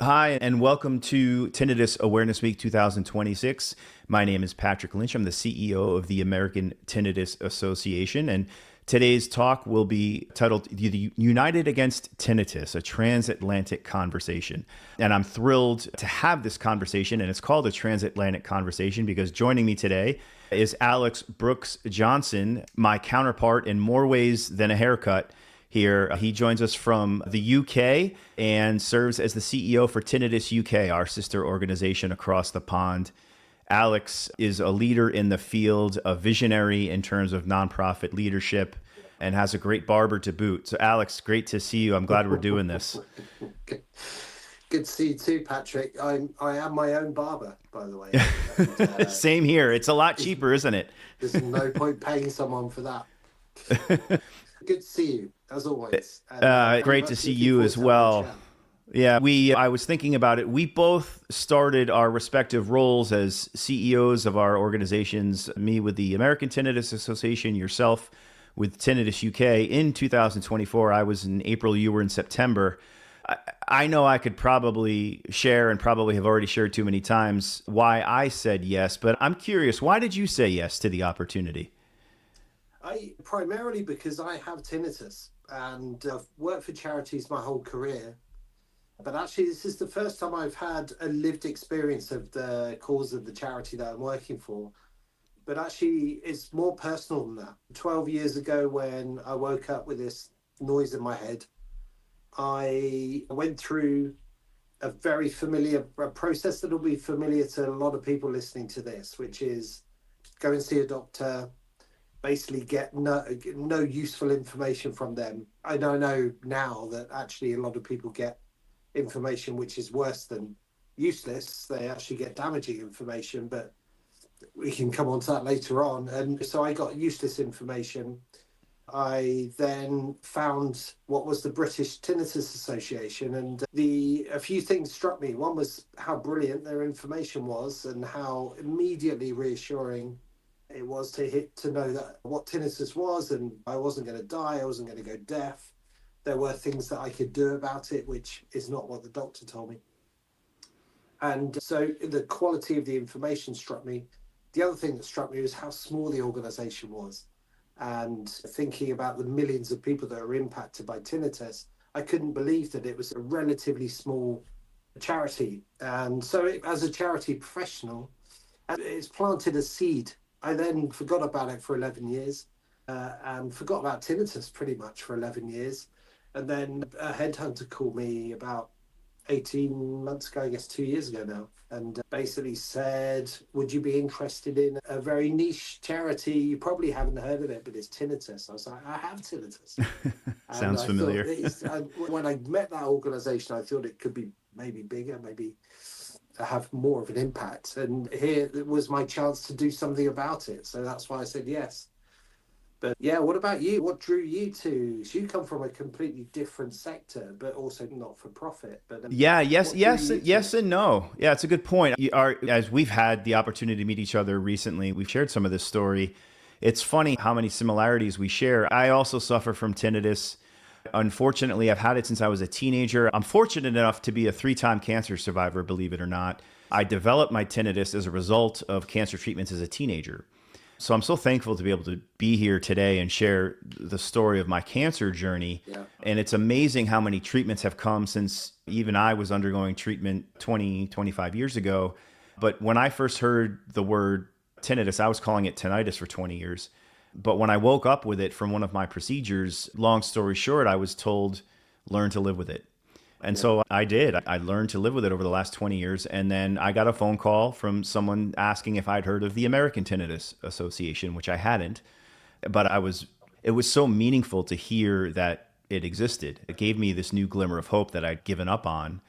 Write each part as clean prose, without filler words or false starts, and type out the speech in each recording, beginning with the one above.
Hi, and welcome to Tinnitus Awareness Week 2026. My name is Patrick Lynch. I'm the CEO of the American Tinnitus Association, and today's talk will be titled United Against Tinnitus, a Transatlantic Conversation. And I'm thrilled to have this conversation, and it's called a Transatlantic Conversation because joining me today is Alex Brooks Johnson, my counterpart in more ways than a haircut here. He joins us from the UK and serves as the CEO for Tinnitus UK, our sister organization across the pond. Alex is a leader in the field, a visionary in terms of nonprofit leadership, and has a great barber to boot. So Alex, great to see you. I'm glad we're doing this. Good to see you too, Patrick. I am my own barber, by the way. And, Same here. It's a lot cheaper, isn't it? there's no point paying someone for that. Good to see you, as always. And, Great to see you as well. Yeah, I was thinking about it. We both started our respective roles as CEOs of our organizations, me with the American Tinnitus Association, yourself with Tinnitus UK in 2024. I was in April, you were in September. I know I could probably share and probably have already shared too many times why I said yes, but I'm curious, why did you say yes to the opportunity? Primarily because I have tinnitus and I've worked for charities my whole career. But actually, this is the first time I've had a lived experience of the cause of the charity that I'm working for. But actually, it's more personal than that. 12 years ago, when I woke up with this noise in my head, I went through a very familiar process that will be familiar to a lot of people listening to this, which is go and see a doctor, basically get no useful information from them. I know now that actually a lot of people get information which is worse than useless. They actually get damaging information, but we can come on to that later on. And so I got useless information. I then found what was the British Tinnitus Association, and a few things struck me. One was how brilliant their information was and how immediately reassuring it was to know that what tinnitus was, and I wasn't going to die, I wasn't going to go deaf. There were things that I could do about it, which is not what the doctor told me. And so the quality of the information struck me. The other thing that struck me was how small the organization was. And thinking about the millions of people that are impacted by tinnitus, I couldn't believe that it was a relatively small charity. And so as a charity professional, it's planted a seed. I then forgot about it for 11 years and forgot about tinnitus pretty much for 11 years. And then a headhunter called me about 18 months ago, I guess 2 years ago now, and basically said, would you be interested in a very niche charity? You probably haven't heard of it, but it's tinnitus. I was like, I have tinnitus. Sounds familiar. When I met that organization, I thought it could be maybe bigger, maybe have more of an impact. And here it was my chance to do something about it. So that's why I said yes. But yeah, what about you? What drew you to? So you come from a completely different sector, but also not for profit. But yes, and no. Yeah, it's a good point. As we've had the opportunity to meet each other recently, we've shared some of this story. It's funny how many similarities we share. I also suffer from tinnitus. Unfortunately, I've had it since I was a teenager. I'm fortunate enough to be a 3-time cancer survivor, believe it or not. I developed my tinnitus as a result of cancer treatments as a teenager. So I'm so thankful to be able to be here today and share the story of my cancer journey. yeah, And it's amazing how many treatments have come since even I was undergoing treatment 25 years ago. But when I first heard the word tinnitus, I was calling it tinnitus for 20 years. But when I woke up with it from one of my procedures, long story short, I was told, learn to live with it. And so I did. I learned to live with it over the last 20 years. And then I got a phone call from someone asking if I'd heard of the American Tinnitus Association, which I hadn't. But it was so meaningful to hear that it existed. It gave me this new glimmer of hope that I'd given up on.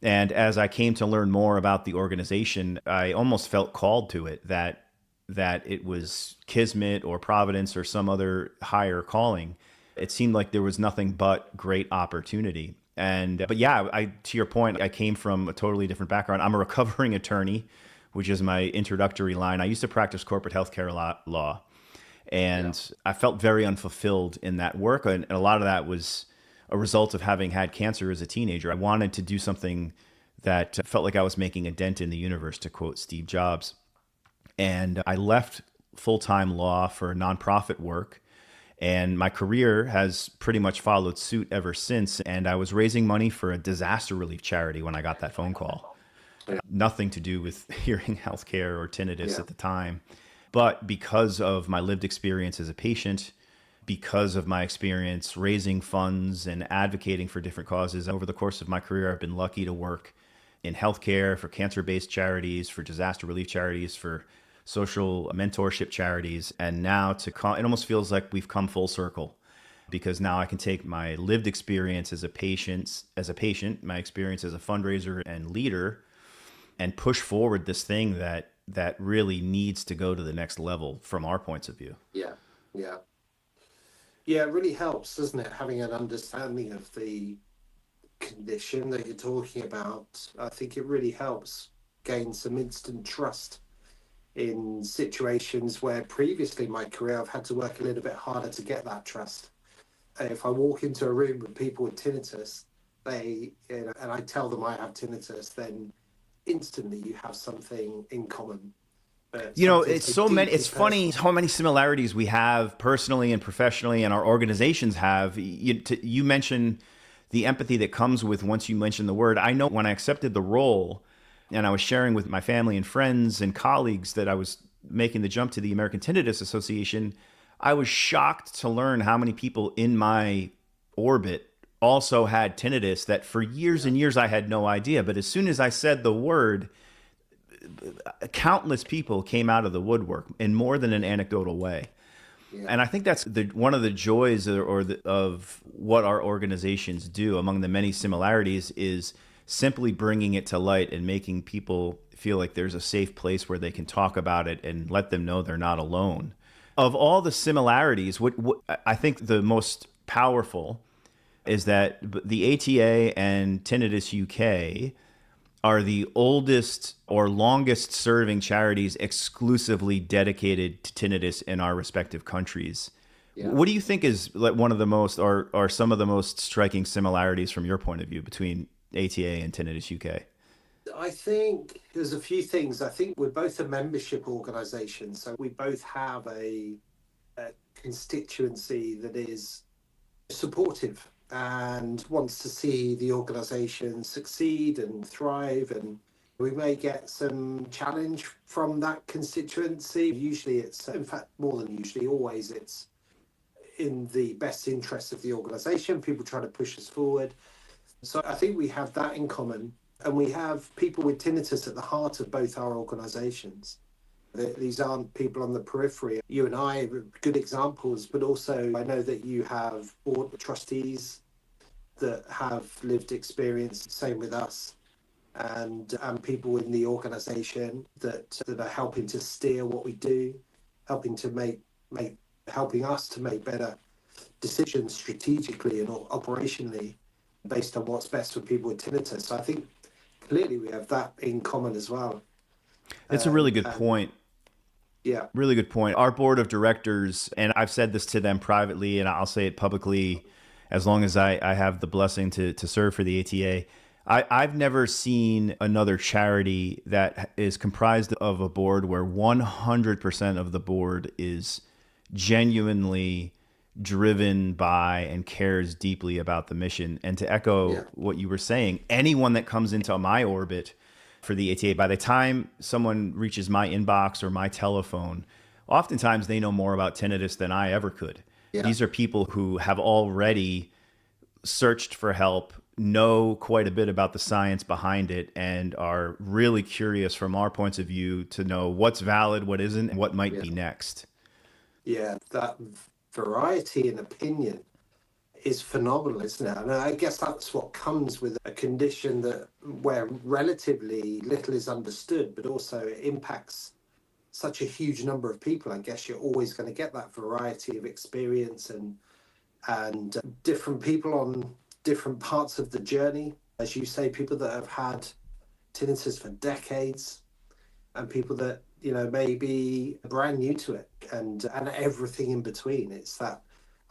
And as I came to learn more about the organization, I almost felt called to it, that it was kismet or providence or some other higher calling. It seemed like there was nothing but great opportunity. But yeah, to your point, I came from a totally different background. I'm a recovering attorney, which is my introductory line. I used to practice corporate healthcare law, and I felt very unfulfilled in that work. And a lot of that was a result of having had cancer as a teenager. I wanted to do something that felt like I was making a dent in the universe, to quote Steve Jobs. And I left full-time law for nonprofit work. And my career has pretty much followed suit ever since. And I was raising money for a disaster relief charity when I got that phone call. Nothing to do with hearing healthcare or tinnitus Yeah. at the time. But because of my lived experience as a patient, because of my experience raising funds and advocating for different causes over the course of my career, I've been lucky to work in healthcare, for cancer-based charities, for disaster relief charities, for social mentorship charities. And now it almost feels like we've come full circle, because now I can take my lived experience as a patient, my experience as a fundraiser and leader, and push forward this thing that really needs to go to the next level from our points of view. Yeah. Yeah. Yeah, it really helps, doesn't it? Having an understanding of the condition that you're talking about. I think it really helps gain some instant trust in situations where previously in my career I've had to work a little bit harder to get that trust. If I walk into a room with people with tinnitus, and I tell them I have tinnitus, then instantly you have something in common. It's so many, it's funny how many similarities we have personally and professionally, and our organizations have. You mentioned the empathy that comes with once you mention the word. I know when I accepted the role and I was sharing with my family and friends and colleagues that I was making the jump to the American Tinnitus Association, I was shocked to learn how many people in my orbit also had tinnitus, that for years and years I had no idea. But as soon as I said the word, countless people came out of the woodwork in more than an anecdotal way. Yeah. And I think that's one of the joys of what our organizations do, among the many similarities, is simply bringing it to light and making people feel like there's a safe place where they can talk about it and let them know they're not alone. Of all the similarities, what I think the most powerful is that the ATA and Tinnitus UK are the oldest or longest serving charities exclusively dedicated to tinnitus in our respective countries. Yeah. What do you think is like one of the most, or some of the most striking similarities from your point of view between ATA and Tinnitus UK? I think there's a few things. I think we're both a membership organisation, so we both have a constituency that is supportive and wants to see the organisation succeed and thrive. And we may get some challenge from that constituency. Usually it's, in fact, more than usually, always it's in the best interest of the organisation. People try to push us forward. So I think we have that in common. And we have people with tinnitus at the heart of both our organisations. These aren't people on the periphery. You and I are good examples, but also I know that you have board trustees that have lived experience, same with us, and people in the organisation that are helping to steer what we do, helping us to make better decisions strategically and operationally based on what's best for people with tinnitus. So I think clearly we have that in common as well. It's a really good point. Yeah. Really good point. Our board of directors, and I've said this to them privately, and I'll say it publicly as long as I have the blessing to serve for the ATA. I've never seen another charity that is comprised of a board where 100% of the board is genuinely driven by and cares deeply about the mission. And to echo what you were saying, anyone that comes into my orbit for the ATA, by the time someone reaches my inbox or my telephone, oftentimes they know more about tinnitus than I ever could. Yeah. These are people who have already searched for help, know quite a bit about the science behind it, and are really curious from our points of view to know what's valid, what isn't, and what might be next. Yeah, that variety in opinion is phenomenal, isn't it? And I guess that's what comes with a condition where relatively little is understood, but also it impacts such a huge number of people. I guess you're always going to get that variety of experience and different people on different parts of the journey. As you say, people that have had tinnitus for decades and people that, may be brand new to it and everything in between.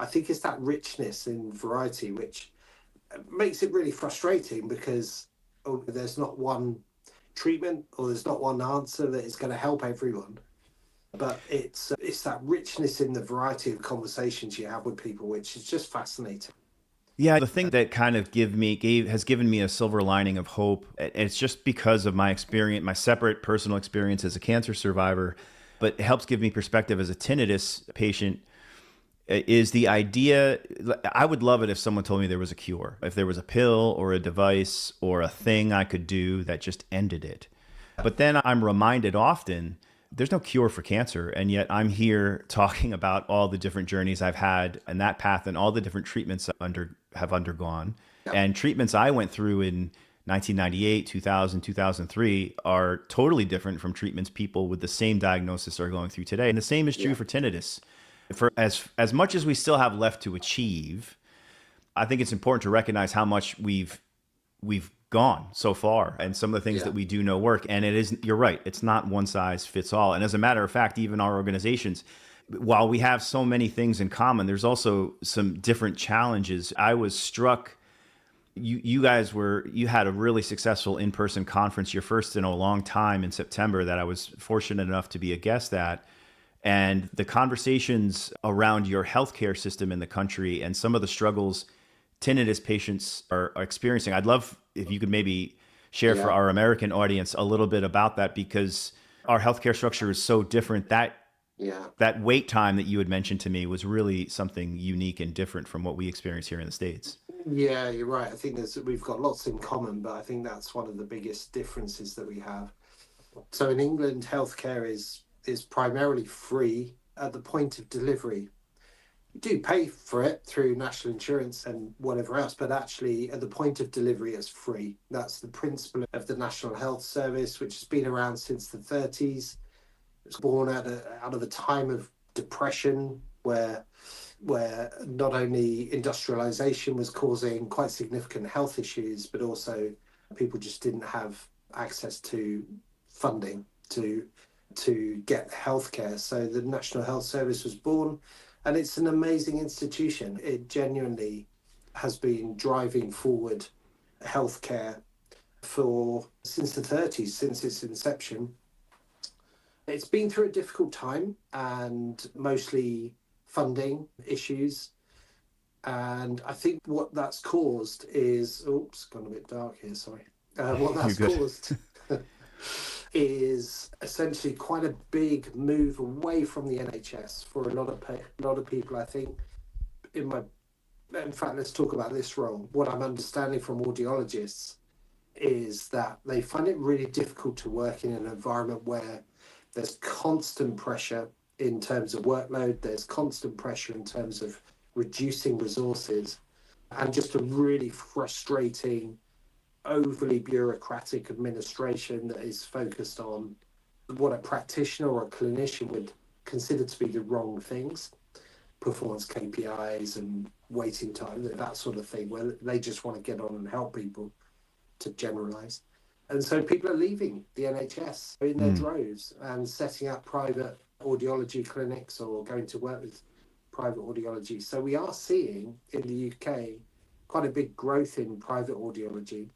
I think it's that richness in variety, which makes it really frustrating because there's not one treatment or there's not one answer that is going to help everyone. But it's that richness in the variety of conversations you have with people, which is just fascinating. Yeah, the thing that kind of has given me a silver lining of hope, and it's just because of my experience, my separate personal experience as a cancer survivor, but it helps give me perspective as a tinnitus patient, is the idea. I would love it if someone told me there was a cure, if there was a pill or a device or a thing I could do that just ended it. But then I'm reminded often there's no cure for cancer. And yet I'm here talking about all the different journeys I've had and that path and all the different treatments have undergone. Yep. And treatments I went through in 1998, 2000, 2003 are totally different from treatments people with the same diagnosis are going through today. And the same is true for tinnitus. For as much as we still have left to achieve, I think it's important to recognize how much we've gone so far and some of the things that we do know work. And you're right, it's not one size fits all. And as a matter of fact, even our organizations, while we have so many things in common, there's also some different challenges. I was struck, you had a really successful in-person conference, your first in a long time in September, that I was fortunate enough to be a guest at. And the conversations around your healthcare system in the country and some of the struggles tinnitus patients are experiencing. I'd love if you could maybe share for our American audience a little bit about that, because our healthcare structure is so different. That wait time that you had mentioned to me was really something unique and different from what we experience here in the States. Yeah, you're right. I think we've got lots in common, but I think that's one of the biggest differences that we have. So in England, healthcare is primarily free at the point of delivery. You do pay for it through national insurance and whatever else, but actually at the point of delivery it's free. That's the principle of the National Health Service, which has been around since the 30s. It was born out of a time of depression where not only industrialization was causing quite significant health issues, but also people just didn't have access to funding to get healthcare. So the National Health Service was born, and it's an amazing institution. It genuinely has been driving forward healthcare since the 30s, since its inception. It's been through a difficult time and mostly funding issues. And I think what that's caused is, gone a bit dark here, sorry. What that's caused is essentially quite a big move away from the NHS for a lot of people. I think in fact, let's talk about this role. What I'm understanding from audiologists is that they find it really difficult to work in an environment where there's constant pressure in terms of workload, there's constant pressure in terms of reducing resources, and just a really frustrating, overly bureaucratic administration that is focused on what a practitioner or a clinician would consider to be the wrong things, performance KPIs and waiting time, that sort of thing, where they just want to get on and help people, to generalize. And so people are leaving the NHS in their droves and setting up private audiology clinics or going to work with private audiology. So we are seeing in the UK quite a big growth in private audiology.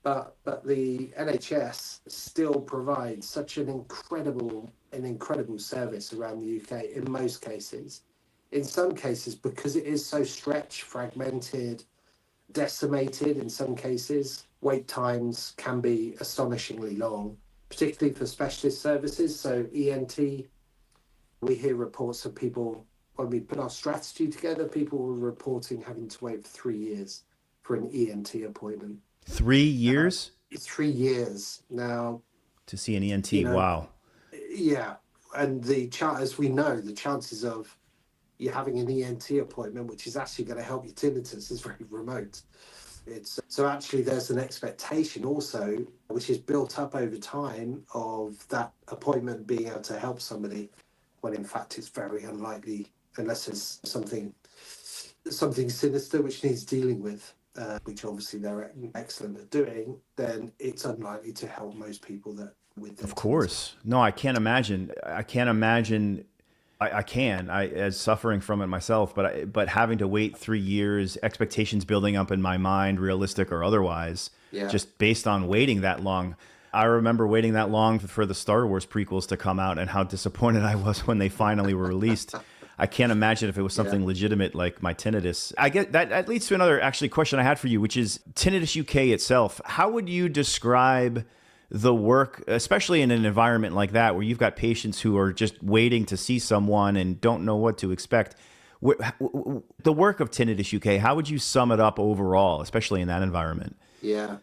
But the NHS still provides such an incredible service around the UK in most cases. In some cases, because it is so stretched, fragmented, decimated in some cases, wait times can be astonishingly long, particularly for specialist services. So ENT, we hear reports of people, when we put our strategy together, people were reporting having to wait for 3 years for an ENT appointment. 3 years? 3 years now. To see an ENT, wow. Yeah, and as we know, the chances of you having an ENT appointment, which is actually going to help your tinnitus, is very remote. So actually there's an expectation also, which is built up over time, of that appointment being able to help somebody, when in fact it's very unlikely, unless there's something sinister which needs dealing with, which obviously they're excellent at doing, then it's unlikely to help most people that with their Of course. No, I can't imagine. I as suffering from it myself, but having to wait 3 years, expectations building up in my mind, realistic or otherwise. Yeah. just based on waiting that long. I remember waiting that long for the Star Wars prequels to come out and how disappointed I was when they finally were released. I can't imagine if it was Yeah. something legitimate like my tinnitus. I get that leads to another actually question I had for you, which is Tinnitus UK itself. How would you describe the work, especially in an environment like that where you've got patients who are just waiting to see someone and don't know what to expect? The work of Tinnitus UK, how would you sum it up overall, especially in that environment? Yeah.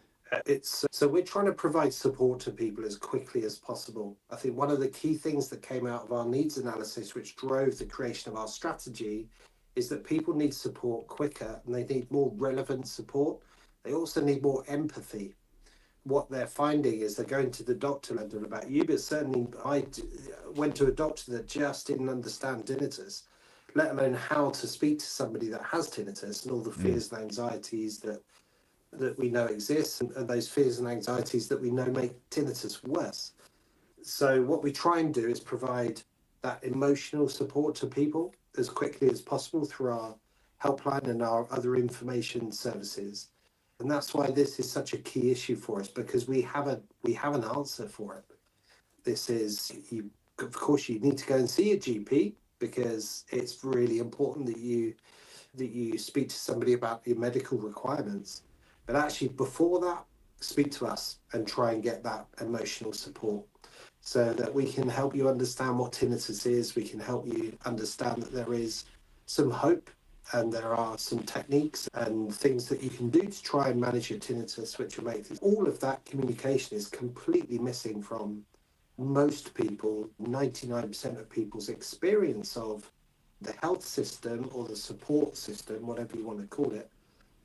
It's so we're trying to provide support to people as quickly as possible. I think one of the key things that came out of our needs analysis, which drove the creation of our strategy, is that people need support quicker and they need more relevant support. They also need more empathy. What they're finding is they're going to the doctor, I don't know about you, but certainly went to a doctor that just didn't understand tinnitus, let alone how to speak to somebody that has tinnitus and all the fears and anxieties that we know exist, and those fears and anxieties that we know make tinnitus worse. So what we try and do is provide that emotional support to people as quickly as possible through our helpline and our other information services. And that's why this is such a key issue for us, because we have an answer for it. This is, you, of course, you need to go and see a GP because it's really important that you speak to somebody about your medical requirements. But actually, before that, speak to us and try and get that emotional support so that we can help you understand what tinnitus is. We can help you understand that there is some hope and there are some techniques and things that you can do to try and manage your tinnitus, which will make this. All of that communication is completely missing from most people, 99% of people's experience of the health system or the support system, whatever you want to call it.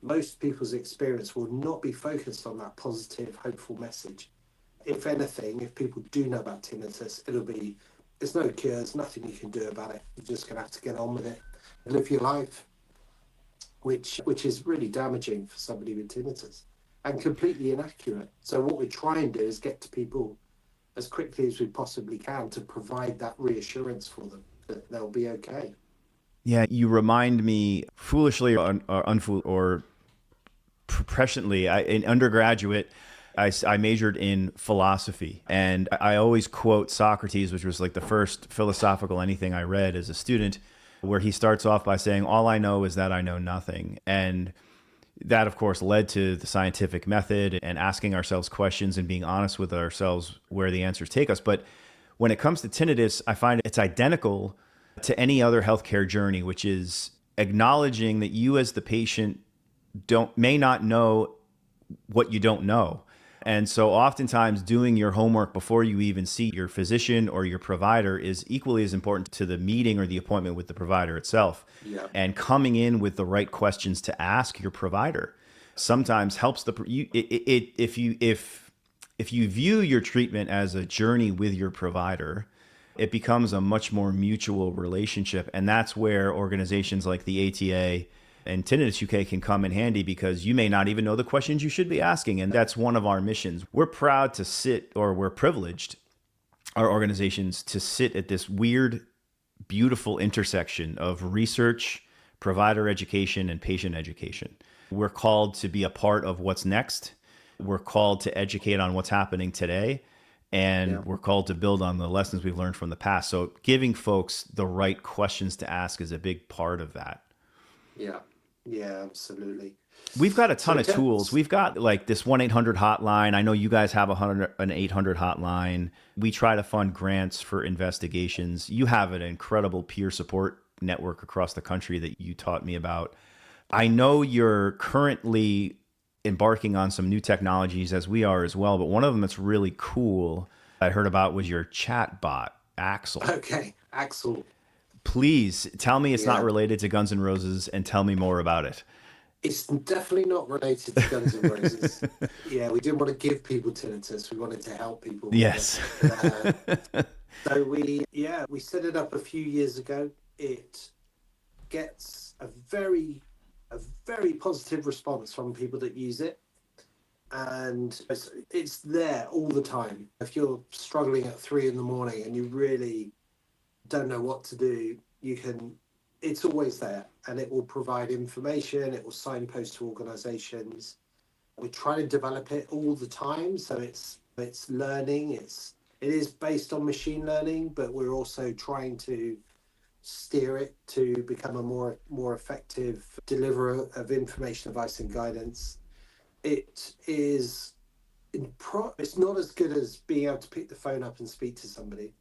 Most people's experience will not be focused on that positive, hopeful message. If anything, if people do know about tinnitus, it'll be, there's no cure, there's nothing you can do about it. You're just going to have to get on with it and live your life, which is really damaging for somebody with tinnitus and completely inaccurate. So what we try and do is get to people as quickly as we possibly can to provide that reassurance for them that they'll be okay. Yeah, you remind me foolishly or presciently, in undergraduate, I majored in philosophy. And I always quote Socrates, which was like the first philosophical anything I read as a student, where he starts off by saying, all I know is that I know nothing. And that, of course, led to the scientific method and asking ourselves questions and being honest with ourselves where the answers take us. But when it comes to tinnitus, I find it's identical to any other healthcare journey, which is acknowledging that you as the patient may not know what you don't know. And so oftentimes doing your homework before you even see your physician or your provider is equally as important to the meeting or the appointment with the provider itself. Yeah. And coming in with the right questions to ask your provider sometimes helps if you view your treatment as a journey with your provider, it becomes a much more mutual relationship. And that's where organizations like the ATA and Tinnitus UK can come in handy, because you may not even know the questions you should be asking. And that's one of our missions. We're proud to sit, or we're privileged, our organizations, to sit at this weird, beautiful intersection of research, provider education, and patient education. We're called to be a part of what's next. We're called to educate on what's happening today. And we're called to build on the lessons we've learned from the past. So giving folks the right questions to ask is a big part of that. Yeah. Yeah, absolutely. We've got a ton So of tools. We've got like this 1-800 hotline. I know you guys have an 800 hotline. We try to fund grants for investigations. You have an incredible peer support network across the country that you taught me about. I know you're currently embarking on some new technologies, as we are as well, but one of them that's really cool I heard about was your chat bot, Axel. Okay, Axel. Please tell me it's not Yeah. related to Guns N' Roses, and tell me more about it. It's definitely not related to Guns N' Roses. Yeah, we didn't want to give people tinnitus. We wanted to help people with Yes. it. So we set it up a few years ago. It gets a very positive response from people that use it. And it's there all the time. If you're struggling at 3 a.m. and you really don't know what to do, it's always there, and it will provide information. It will signpost to organizations. We're trying to develop it all the time, so it's learning. It is based on machine learning, but we're also trying to steer it to become a more effective deliverer of information, advice, and guidance. It is it's not as good as being able to pick the phone up and speak to somebody,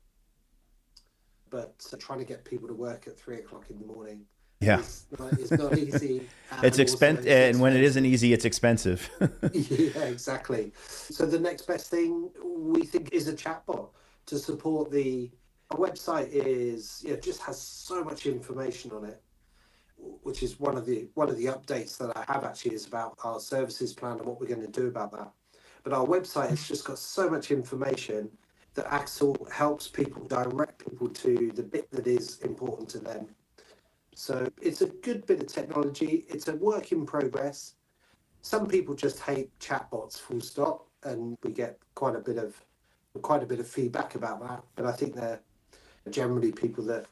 but trying to get people to work at 3 o'clock in the morning Yeah. it's not easy. It's And also expensive. it's And when it isn't expensive. easy, it's expensive. Yeah, exactly. So the next best thing we think is a chatbot to support the our website is just has so much information on it, which is one of the updates that I have actually is about our services plan and what we're going to do about that. But our website has just got so much information that Axel helps people direct people to the bit that is important to them. So it's a good bit of technology. It's a work in progress. Some people just hate chatbots, full stop, and we get quite a bit of feedback about that. But I think they're generally people that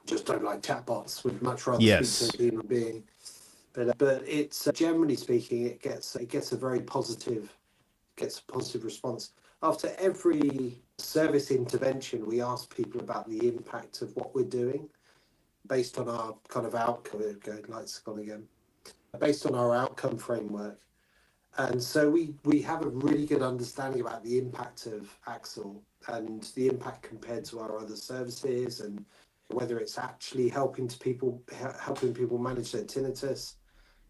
just don't like chatbots, would much rather speak to Yes. a human being. But it's generally speaking, it gets a positive response. After every service intervention, we ask people about the impact of what we're doing based on our kind of outcome. Lights gone again. Based on our outcome framework. And so we have a really good understanding about the impact of Axel and the impact compared to our other services, and whether it's actually helping people manage their tinnitus,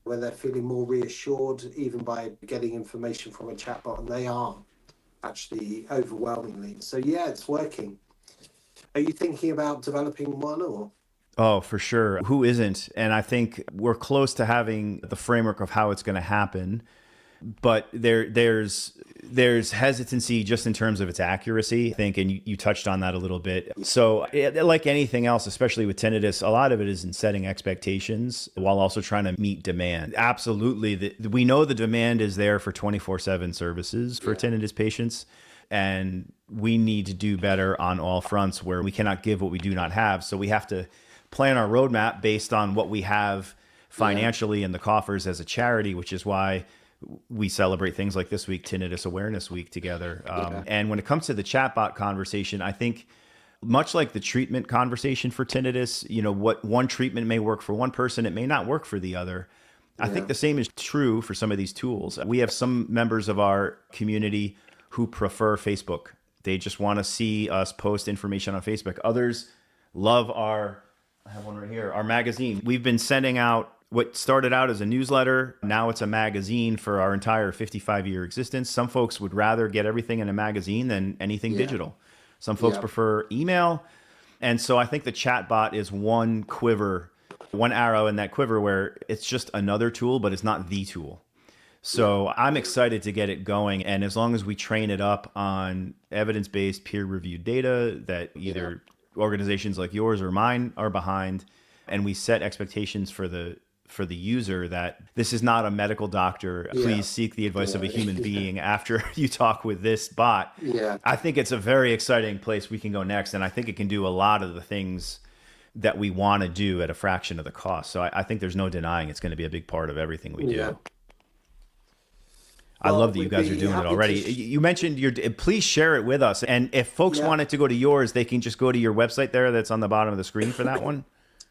whether they're feeling more reassured even by getting information from a chatbot, and they are actually overwhelmingly. So yeah, it's working. Are you thinking about developing one or? Oh, for sure. Who isn't? And I think we're close to having the framework of how it's going to happen. But there's hesitancy just in terms of its accuracy, I think, and you touched on that a little bit. So like anything else, especially with tinnitus, a lot of it is in setting expectations while also trying to meet demand. Absolutely. We know the demand is there for 24/7 services for tinnitus patients. And we need to do better on all fronts where we cannot give what we do not have. So we have to plan our roadmap based on what we have financially in the coffers as a charity, which is why we celebrate things like this week, Tinnitus Awareness Week, together. And when it comes to the chatbot conversation, I think much like the treatment conversation for tinnitus, what one treatment may work for one person, it may not work for the other. I think the same is true for some of these tools. We have some members of our community who prefer Facebook. They just want to see us post information on Facebook. Others love I have one right here, our magazine. We've been sending out what started out as a newsletter. Now it's a magazine for our entire 55-year existence. Some folks would rather get everything in a magazine than anything digital. Some folks prefer email. And so I think the chatbot is one arrow in that quiver where it's just another tool, but it's not the tool. So I'm excited to get it going. And as long as we train it up on evidence-based peer-reviewed data that either organizations like yours or mine are behind, and we set expectations for the user that this is not a medical doctor. Please seek the advice of a human being after you talk with this bot. I think it's a very exciting place we can go next. And I think it can do a lot of the things that we want to do at a fraction of the cost. So I think there's no denying it's going to be a big part of everything we do. I love that you guys are doing it already. You mentioned please share it with us. And if folks wanted to go to yours, they can just go to your website there that's on the bottom of the screen for that one.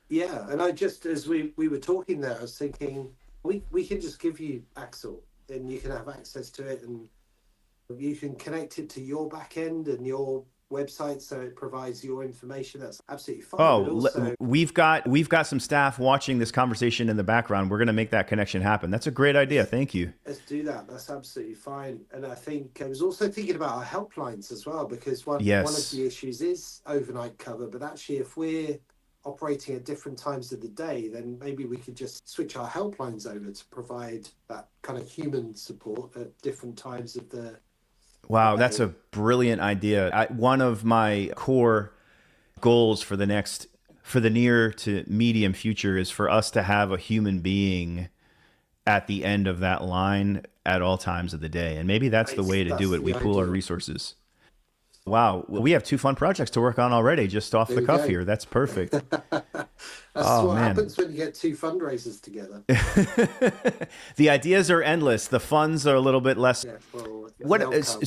Yeah, and I just, as we were talking there, I was thinking we can just give you Axel and you can have access to it, and you can connect it to your back end and your website, so it provides your information. That's absolutely fine. We've got some staff watching this conversation in the background. We're going to make that connection happen. That's a great idea. Thank you. Let's do that. That's absolutely fine. And I think I was also thinking about our helplines as well, because one of the issues is overnight cover, but actually if we're operating at different times of the day, then maybe we could just switch our helplines over to provide that kind of human support at different times of the Wow, that's a brilliant idea. One of my core goals for the near to medium future is for us to have a human being at the end of that line at all times of the day. And maybe that's the way to do it. We pool our resources. Wow. Well, we have two fun projects to work on already, just off the cuff here. That's perfect. That's Oh what man. happens when you get two fundraisers together. The ideas are endless. The funds are a little bit less. Yeah, well, What they'll come.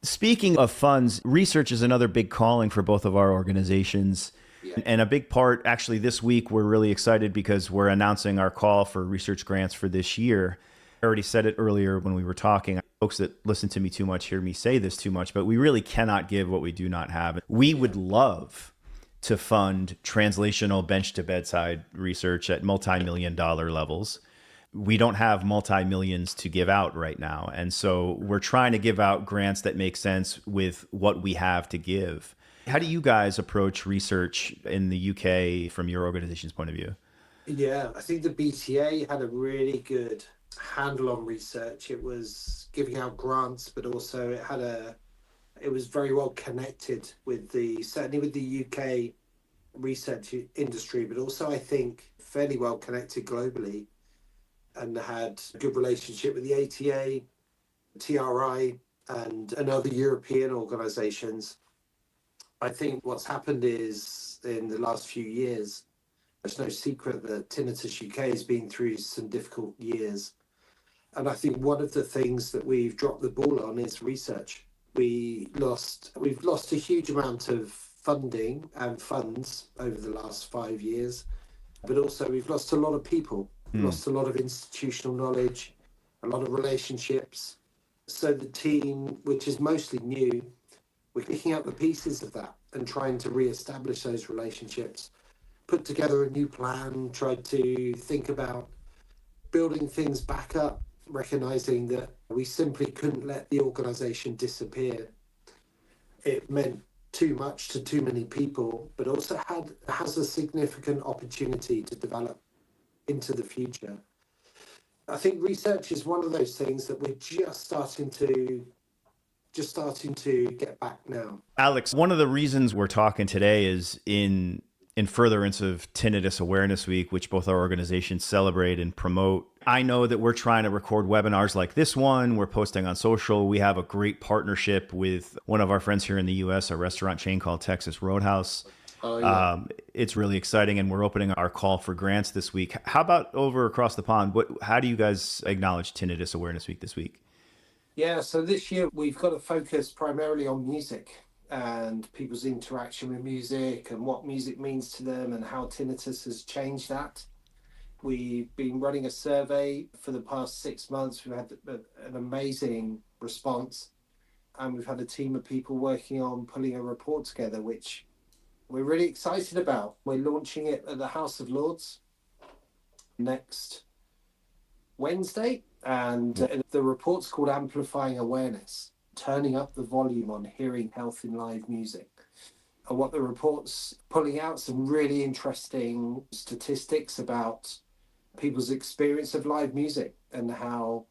speaking of funds, research is another big calling for both of our organizations. Yeah. And a big part, actually, this week, we're really excited because we're announcing our call for research grants for this year. I already said it earlier when we were talking. Folks that listen to me too much hear me say this too much, but we really cannot give what we do not have. We would love to fund translational bench to bedside research at multi-million dollar levels. We don't have multi-millions to give out right now. And so we're trying to give out grants that make sense with what we have to give. How do you guys approach research in the UK from your organization's point of view? Yeah, I think the BTA had a really good handle on research. It was giving out grants, but also it was very well connected with certainly with the UK research industry, but also I think fairly well connected globally, and had a good relationship with the ATA, TRI, and other European organisations. I think what's happened is in the last few years, there's no secret that Tinnitus UK has been through some difficult years. And I think one of the things that we've dropped the ball on is research. We've lost a huge amount of funding and funds over the last 5 years, but also we've lost a lot of people, lost a lot of institutional knowledge, a lot of relationships. So the team, which is mostly new, we're picking up the pieces of that and trying to re-establish those relationships, put together a new plan, tried to think about building things back up, recognizing that we simply couldn't let the organization disappear. It meant too much to too many people, but also has a significant opportunity to develop into the future. I think research is one of those things that we're just starting to get back now. Alex, one of the reasons we're talking today is in furtherance of Tinnitus Awareness Week, which both our organizations celebrate and promote. I know that we're trying to record webinars like this one. We're posting on social. We have a great partnership with one of our friends here in the US, a restaurant chain called Texas Roadhouse. Oh, yeah. It's really exciting, and we're opening our call for grants this week. How about over across the pond? How do you guys acknowledge Tinnitus Awareness Week this week? Yeah, so this year we've got to focus primarily on music and people's interaction with music and what music means to them and how tinnitus has changed that. We've been running a survey for the past 6 months. We've had an amazing response, and we've had a team of people working on pulling a report together, which we're really excited about. We're launching it at the House of Lords next Wednesday, and the report's called Amplifying Awareness, Turning Up the Volume on Hearing Health in Live Music. And what the report's pulling out, some really interesting statistics about people's experience of live music and how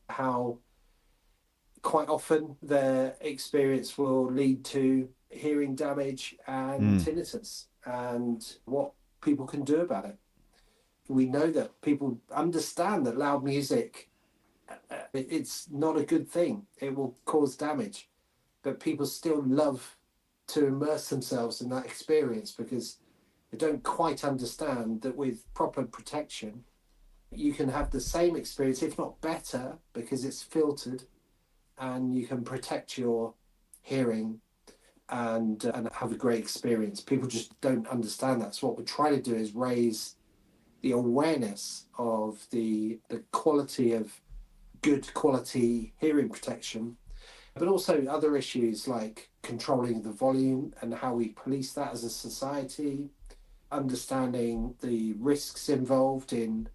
quite often their experience will lead to hearing damage and tinnitus, and what people can do about it. We know that people understand that loud music, it's not a good thing. It will cause damage, but people still love to immerse themselves in that experience because they don't quite understand that with proper protection, you can have the same experience, if not better, because it's filtered, and you can protect your hearing and have a great experience. People just don't understand that. So what we're trying to do is raise the awareness of the quality of good quality hearing protection, but also other issues like controlling the volume and how we police that as a society, understanding the risks involved in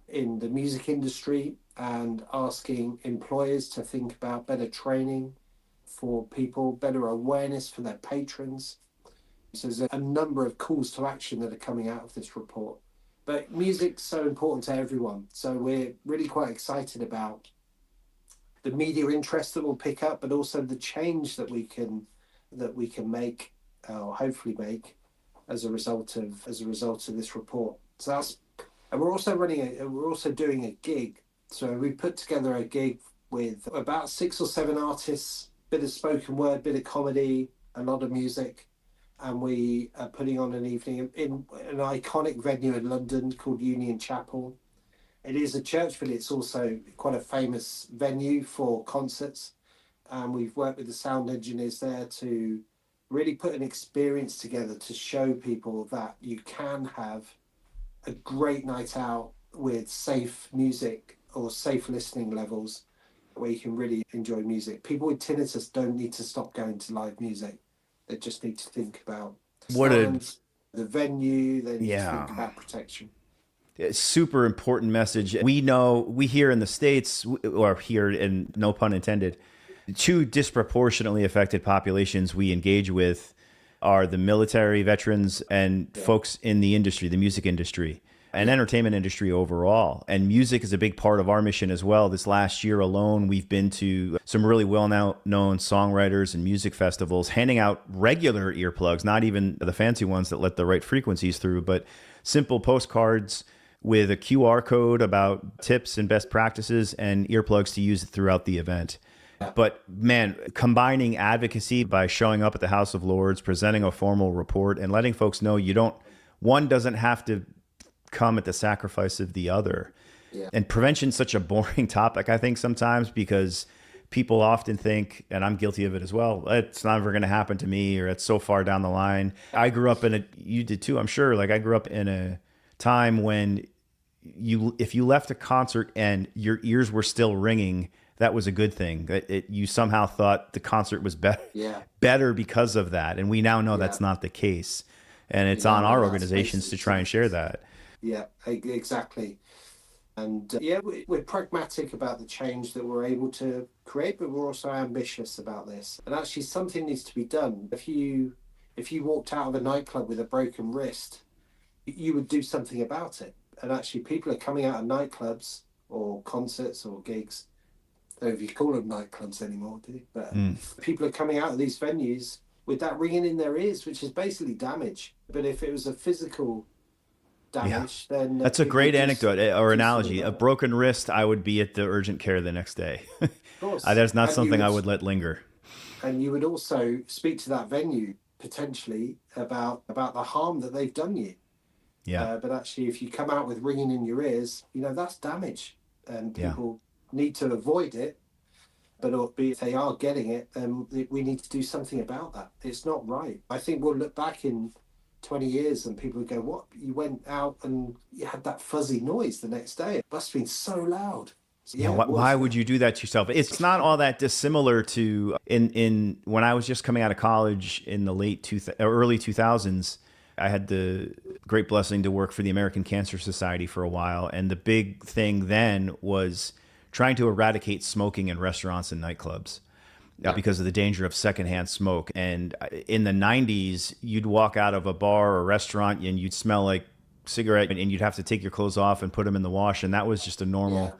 the music industry, and asking employers to think about better training for people, better awareness for their patrons. So there's a number of calls to action that are coming out of this report. But music's so important to everyone. So we're really quite excited about the media interest that we'll pick up, but also the change that we can make, or hopefully make, as a result of this report. So that's, and we're also doing a gig. So we put together a gig with about 6 or 7 artists, bit of spoken word, bit of comedy, a lot of music, and we are putting on an evening in an iconic venue in London called Union Chapel. It is a church, but it's also quite a famous venue for concerts. And we've worked with the sound engineers there to really put an experience together to show people that you can have a great night out with safe music or safe listening levels where you can really enjoy music. People with tinnitus don't need to stop going to live music. They just need to think about What a, sound, the venue, they need to think yeah. about protection. Super important message. We know, we here in the States, or here in no pun intended, two disproportionately affected populations we engage with are the military veterans and folks in the industry, the music industry and entertainment industry overall. And music is a big part of our mission as well. This last year alone, we've been to some really well-known songwriters and music festivals, handing out regular earplugs, not even the fancy ones that let the right frequencies through, but simple postcards with a QR code about tips and best practices and earplugs to use throughout the event. But man, combining advocacy by showing up at the House of Lords, presenting a formal report and letting folks know one doesn't have to come at the sacrifice of the other. Yeah. And prevention's such a boring topic, I think, sometimes, because people often think, and I'm guilty of it as well, it's never going to happen to me, or it's so far down the line. I grew up you did too, I'm sure. Like, I grew up in a time when if you left a concert and your ears were still ringing, that was a good thing. You somehow thought the concert was better because of that. And we now know that's not the case. And it's on our organizations to try and share that. Yeah, exactly. And we're pragmatic about the change that we're able to create, but we're also ambitious about this. And actually something needs to be done. If you walked out of a nightclub with a broken wrist, you would do something about it. And actually people are coming out of nightclubs or concerts or gigs. I don't know if you call them nightclubs anymore, do you? But people are coming out of these venues with that ringing in their ears, which is basically damage. But if it was a physical damage, then that's a great anecdote or analogy. A broken wrist, I would be at the urgent care the next day. Of course. That's not something I would let linger. And you would also speak to that venue potentially about the harm that they've done you. Yeah. But actually, if you come out with ringing in your ears, that's damage, and people need to avoid it. But if they are getting it, then we need to do something about that. It's not right. I think we'll look back in 20 years and people would go, what? You went out and you had that fuzzy noise the next day. It must have been so loud. So, why would you do that to yourself? It's not all that dissimilar to in when I was just coming out of college in the early 2000s. I had the great blessing to work for the American Cancer Society for a while. And the big thing then was trying to eradicate smoking in restaurants and nightclubs because of the danger of secondhand smoke. And in the 90s, you'd walk out of a bar or restaurant and you'd smell like cigarette, and you'd have to take your clothes off and put them in the wash. And that was just a normal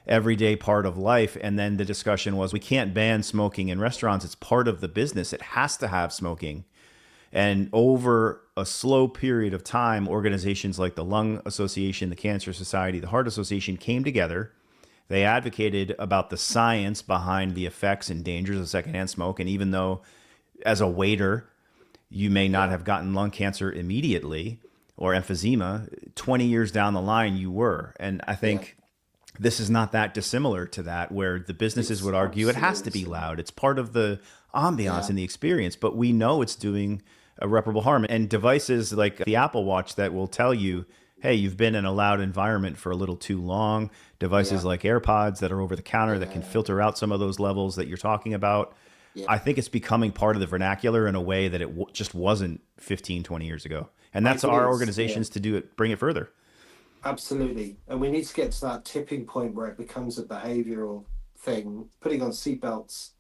everyday part of life. And then the discussion was, we can't ban smoking in restaurants. It's part of the business. It has to have smoking. And over a slow period of time, organizations like the Lung Association, the Cancer Society, the Heart Association came together. They advocated about the science behind the effects and dangers of secondhand smoke. And even though as a waiter, you may not have gotten lung cancer immediately or emphysema, 20 years down the line, you were. And I think this is not that dissimilar to that, where the businesses would argue it has to be loud. It's part of the ambiance and the experience, but we know it's doing irreparable harm. And devices like the Apple Watch that will tell you, hey, you've been in a loud environment for a little too long. Devices like AirPods that are over the counter that can filter out some of those levels that you're talking about. I think it's becoming part of the vernacular in a way that it just wasn't 15, 20 years ago. And that's our organizations to do it, bring it further. Absolutely. And we need to get to that tipping point where it becomes a behavioral thing. Putting on seatbelts.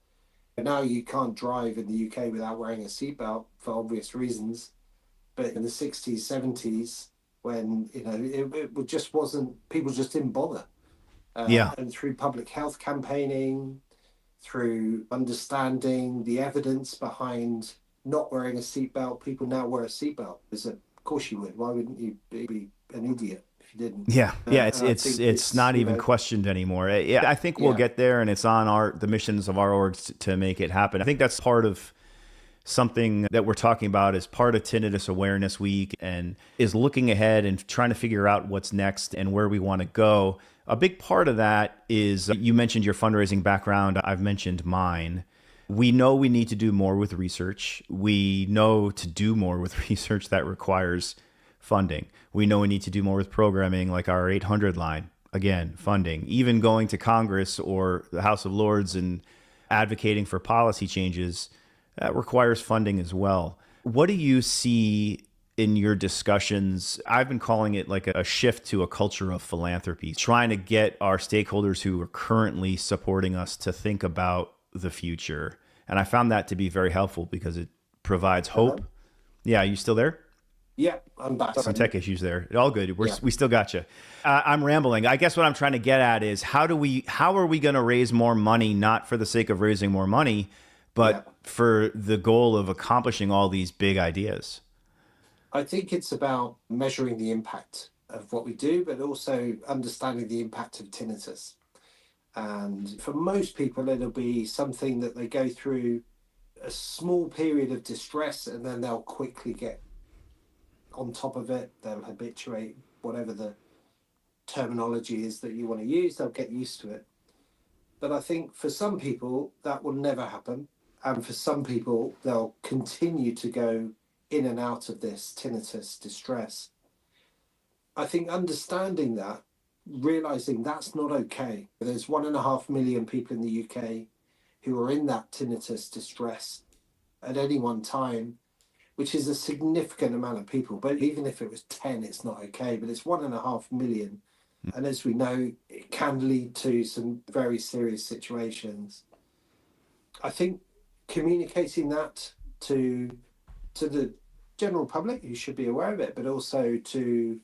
Now you can't drive in the UK without wearing a seatbelt for obvious reasons. But in the 60s, 70s, when it just wasn't, people just didn't bother. And through public health campaigning, through understanding the evidence behind not wearing a seatbelt, people now wear a seatbelt. Of course you would. Why wouldn't you be an idiot if you didn't? It's not even questioned anymore. I think we'll get there, and it's on the missions of our orgs to make it happen. I think that's part of something that we're talking about as part of Tinnitus Awareness Week and is looking ahead and trying to figure out what's next and where we want to go. A big part of that is you mentioned your fundraising background. I've mentioned mine. We know we need to do more with research. We know to do more with research that requires funding. We know we need to do more with programming, like our 800 line. Again, funding. Even going to Congress or the House of Lords and advocating for policy changes, that requires funding as well. What do you see in your discussions? I've been calling it like a shift to a culture of philanthropy, trying to get our stakeholders who are currently supporting us to think about the future. And I found that to be very helpful because it provides hope. Hello? Yeah, you still there? Yeah, I'm back. Some tech issues there. All good. Yeah. We still got you. I'm rambling. I guess what I'm trying to get at is how are we going to raise more money, not for the sake of raising more money, but Yeah. for the goal of accomplishing all these big ideas? I think it's about measuring the impact of what we do, but also understanding the impact of tinnitus. And for most people, it'll be something that they go through a small period of distress and then they'll quickly get on top of it. They'll habituate, whatever the terminology is that you want to use, they'll get used to it. But I think for some people, that will never happen. And for some people, they'll continue to go in and out of this tinnitus distress. I think understanding that, realizing that's not okay. There's 1.5 million people in the UK who are in that tinnitus distress at any one time, which is a significant amount of people. But even if it was 10, it's not okay. But it's 1.5 million. And as we know, it can lead to some very serious situations. I think communicating that to the general public who should be aware of it, but also to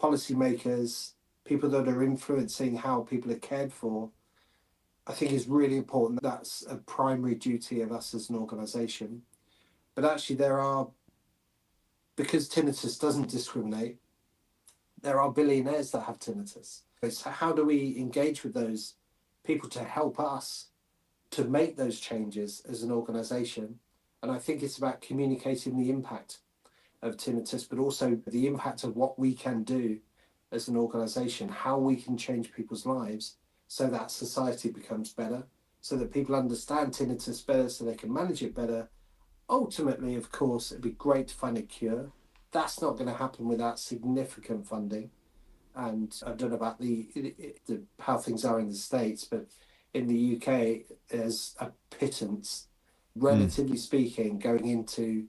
policymakers, people that are influencing how people are cared for, I think is really important. That's a primary duty of us as an organisation. But actually, because tinnitus doesn't discriminate, there are billionaires that have tinnitus. So how do we engage with those people to help us to make those changes as an organisation? And I think it's about communicating the impact of tinnitus, but also the impact of what we can do as an organisation, how we can change people's lives so that society becomes better, so that people understand tinnitus better, so they can manage it better. Ultimately, of course, it'd be great to find a cure. That's not going to happen without significant funding. And I don't know about how things are in the States, but in the UK, there's a pittance, relatively speaking, going into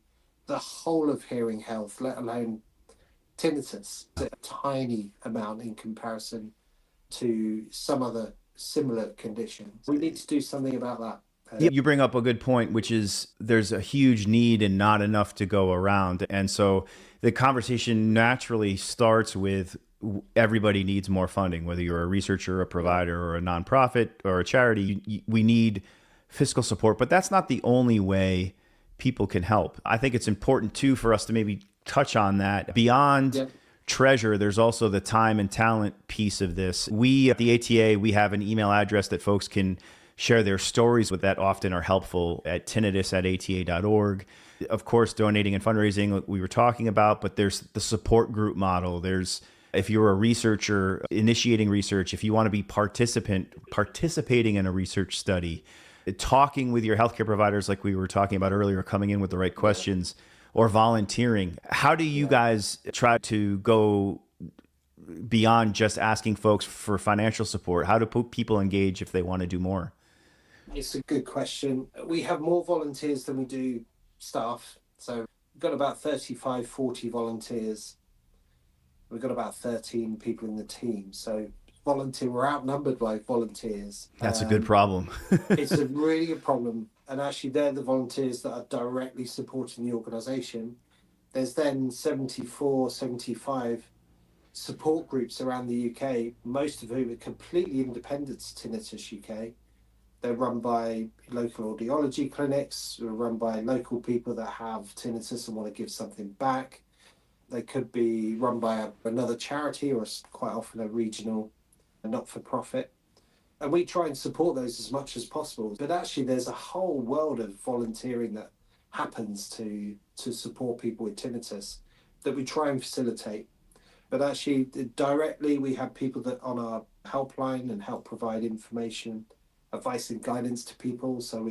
the whole of hearing health, let alone tinnitus. It's a tiny amount in comparison to some other similar conditions. We need to do something about that. Yeah, you bring up a good point, which is there's a huge need and not enough to go around. And so the conversation naturally starts with everybody needs more funding, whether you're a researcher, a provider, or a nonprofit or a charity. We need fiscal support, but that's not the only way people can help. I think it's important too for us to maybe touch on that. Beyond treasure, there's also the time and talent piece of this. We at the ATA, we have an email address that folks can share their stories with that often are helpful at tinnitus@ata.org. Of course, donating and fundraising, like we were talking about, but there's the support group model. There's, if you're a researcher, initiating research, if you want to be participating in a research study, talking with your healthcare providers, like we were talking about earlier, coming in with the right questions, or volunteering. How do you guys try to go beyond just asking folks for financial support? How do people engage if they want to do more? It's a good question. We have more volunteers than we do staff. So we've got about 35, 40 volunteers. We've got about 13 people in the team. So we're outnumbered by volunteers. That's a good problem. It's a really good problem. And actually, they're the volunteers that are directly supporting the organisation. There's then 74, 75 support groups around the UK, most of whom are completely independent to Tinnitus UK. They're run by local audiology clinics, they're run by local people that have tinnitus and want to give something back. They could be run by another charity or quite often a regional not-for-profit. And we try and support those as much as possible. But actually, there's a whole world of volunteering that happens to support people with tinnitus that we try and facilitate. But actually, directly, we have people that on our helpline and help provide information, advice, and guidance to people. So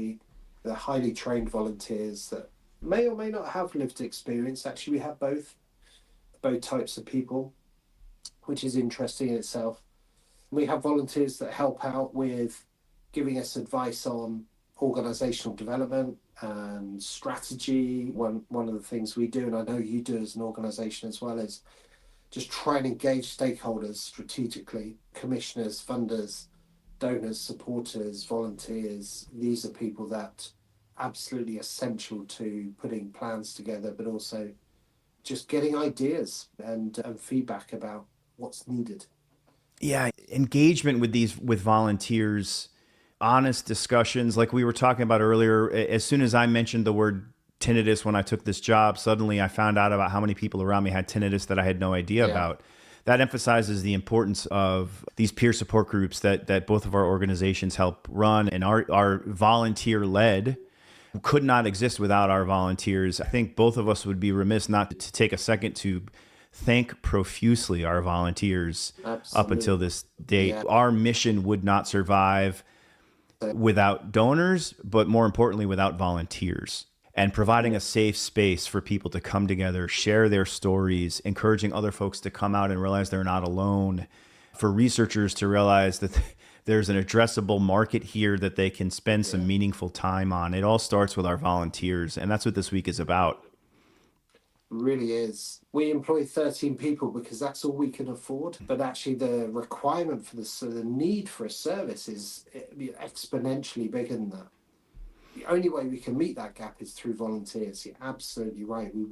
they're highly trained volunteers that may or may not have lived experience. Actually, we have both types of people, which is interesting in itself. We have volunteers that help out with giving us advice on organizational development and strategy. One of the things we do, and I know you do as an organization as well, is just try and engage stakeholders strategically, commissioners, funders, donors, supporters, volunteers. These are people that absolutely essential to putting plans together, but also just getting ideas and feedback about what's needed. Yeah, engagement with volunteers, honest discussions like we were talking about earlier. As soon as I mentioned the word tinnitus when I took this job, suddenly I found out about how many people around me had tinnitus that I had no idea about. That emphasizes the importance of these peer support groups that both of our organizations help run, and our volunteer led could not exist without our volunteers. I think both of us would be remiss not to take a second to thank profusely our volunteers. Absolutely. Up until this date. Yeah. Our mission would not survive without donors, but more importantly, without volunteers. And providing a safe space for people to come together, share their stories, encouraging other folks to come out and realize they're not alone, for researchers to realize that there's an addressable market here that they can spend some meaningful time on. It all starts with our volunteers, and that's what this week is about. Really is. We employ 13 people because that's all we can afford, but actually the requirement for the need for a service is exponentially bigger than that. The only way we can meet that gap is through volunteers. You're absolutely right. We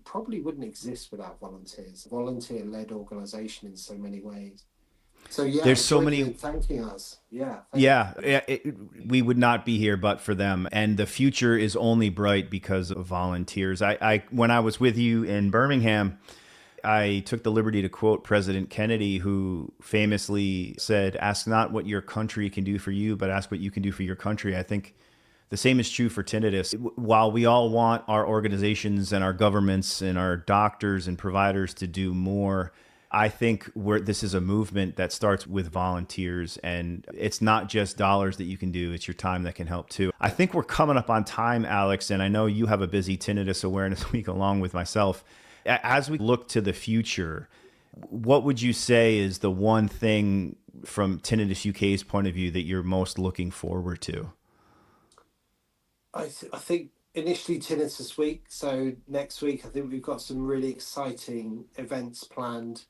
probably wouldn't exist without volunteers. Volunteer-led organization in so many ways. So yeah, there's so many thanking us. We would not be here but for them, and the future is only bright because of volunteers. I when I was with you in Birmingham, I took the liberty to quote President Kennedy, who famously said, "Ask not what your country can do for you, but ask what you can do for your country." I think the same is true for tinnitus. While we all want our organizations and our governments and our doctors and providers to do more, I think this is a movement that starts with volunteers, and it's not just dollars that you can do, it's your time that can help too. I think we're coming up on time, Alex, and I know you have a busy Tinnitus Awareness Week along with myself. As we look to the future, what would you say is the one thing from Tinnitus UK's point of view that you're most looking forward to? I think initially Tinnitus Week, so next week I think we've got some really exciting events planned.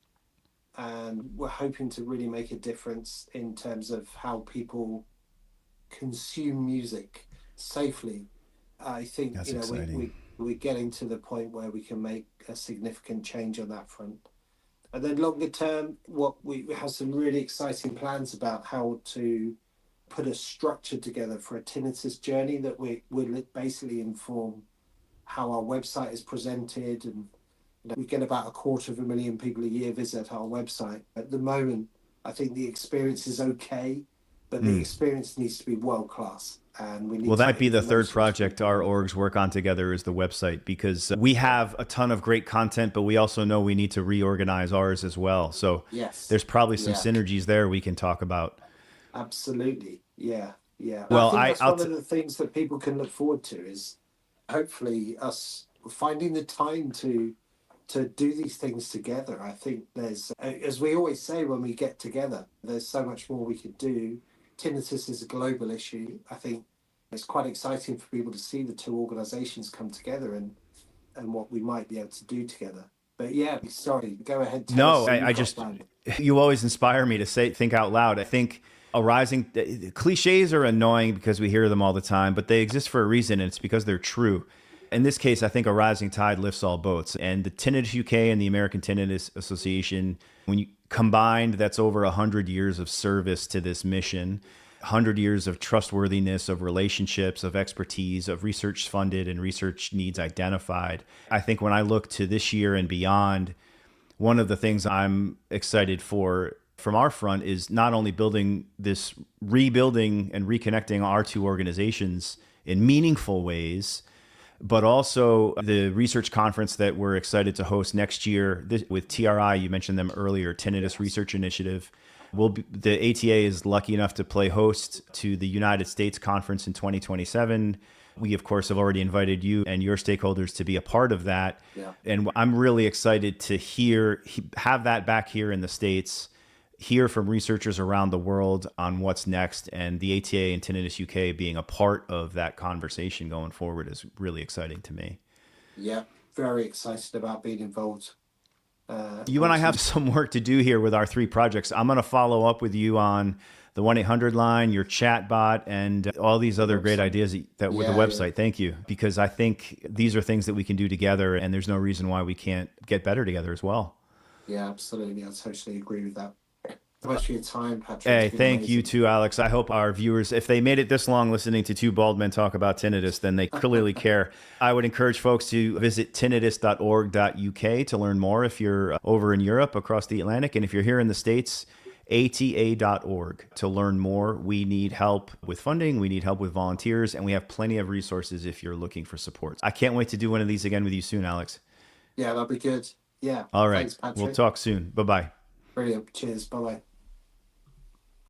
And we're hoping to really make a difference in terms of how people consume music safely. I think we're getting to the point where we can make a significant change on that front. And then longer term, we have some really exciting plans about how to put a structure together for a tinnitus journey that will basically inform how our website is presented. And we get about 250,000 people a year visit our website. At the moment, I think the experience is okay, but the experience needs to be world class. And that might be the third project our orgs work on together is the website, because we have a ton of great content, but we also know we need to reorganize ours as well. So there's probably some synergies there we can talk about. Absolutely. Yeah. Well, I think that's one of the things that people can look forward to is hopefully us finding the time to do these things together. I think there's, as we always say when we get together, there's so much more we could do. Tinnitus is a global issue. I think it's quite exciting for people to see the two organizations come together and what we might be able to do together. But sorry, go ahead. You always inspire me to think out loud. I think cliches are annoying because we hear them all the time, but they exist for a reason, and it's because they're true. In this case, I think a rising tide lifts all boats. And the Tinnitus UK and the American Tinnitus Association, when you combined, that's over 100 years of service to this mission, 100 years of trustworthiness, of relationships, of expertise, of research funded and research needs identified. I think when I look to this year and beyond, one of the things I'm excited for from our front is not only rebuilding and reconnecting our two organizations in meaningful ways, but also the research conference that we're excited to host next year with TRI. You mentioned them earlier, Tinnitus Research Initiative. The ATA is lucky enough to play host to the United States conference in 2027. We, of course, have already invited you and your stakeholders to be a part of that. Yeah. And I'm really excited to have that back here in the States, hear from researchers around the world on what's next. And the ATA and Tinnitus UK being a part of that conversation going forward is really exciting to me. Yeah, very excited about being involved. You and I have some work to do here with our 3 projects. I'm going to follow up with you on the 1-800 line, your chat bot, and all these other great ideas that with the website. Yeah. Thank you. Because I think these are things that we can do together, and there's no reason why we can't get better together as well. Yeah, absolutely. I totally agree with that. Thanks for your time, Patrick. Hey, thank you too, Alex. I hope our viewers, if they made it this long listening to 2 bald men talk about tinnitus, then they clearly care. I would encourage folks to visit tinnitus.org.uk to learn more if you're over in Europe, across the Atlantic. And if you're here in the States, ata.org to learn more. We need help with funding. We need help with volunteers. And we have plenty of resources if you're looking for support. I can't wait to do one of these again with you soon, Alex. Yeah, that'd be good. Yeah. All right. Thanks, Patrick. We'll talk soon. Bye-bye. Brilliant. Cheers. Bye-bye.